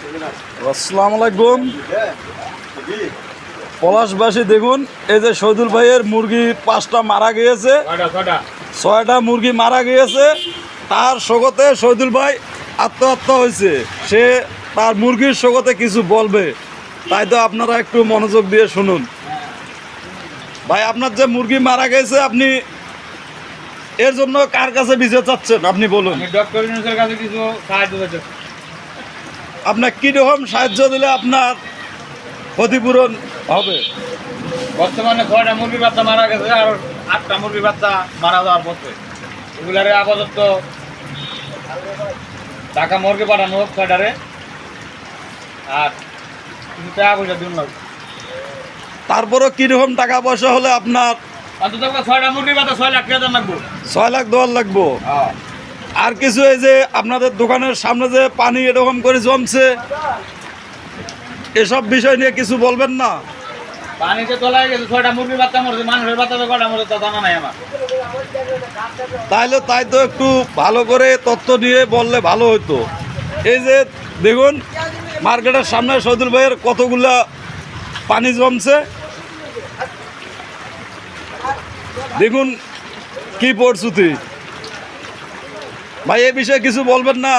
আসসালামু আলাইকুম। পলাশবাসী দেখুন, এই যে শহীদুল ভাইয়ের মুরগি 5টা মারা গিয়েছে, 6টা মুরগি মারা গিয়েছে। তার শোকতে শহীদুল ভাই আত্মহত্যা হয়েছে। সে তার মুরগির শোকতে কিছু বলবে, তাই তো আপনারা একটু মনোযোগ দিয়ে শুনুন। ভাই, আপনার যে মুরগি মারা গেছে, আপনি এর জন্য কার কাছে বিচার চাচ্ছেন আপনি বলুন। ডক্টর ইউনূসের কাছে কিছু সাহায্য চাচ্ছি। আপনার কীরকম সাহায্য দিলে আপনার ক্ষতিপূরণ হবে? বর্তমানে 6টা মুরগির বাচ্চা মারা গেছে, আর 8টা মুরগির বাচ্চা মারা যাওয়ার পথে। এগুলারে আপাতত ঢাকা মুরগি পাঠানো হোক 6টারে, আর কিছু টাকা পয়সা দিন লাগবে। তারপরও কীরকম টাকা পয়সা হলে আপনার? অন্তত 6টা মুরগির বাচ্চা 6 লাখ টাকা লাগবে। 6 লাখ দেওয়ার লাগবো। হ্যাঁ। আর কিছু এই যে আপনাদের দোকানের সামনে যে পানি এরকম করে জমছে, এসব বিষয় নিয়ে কিছু বলবেন না? পানিতে তলায় গেছে, 6টা মুরগির বাচ্চা মরছে, মানুষের বাচ্চা তো কটা মরছে তা জানা নাই আমার। তাই তো একটু ভালো করে তথ্য নিয়ে বললে ভালো হতো। এই যে দেখুন, মার্কেটের সামনে শহীদুল ভাইয়ের কতগুলা পানি জমছে, দেখুন কি পরিস্থিতি। ভাই, এ বিষয়ে কিছু বলবেন না?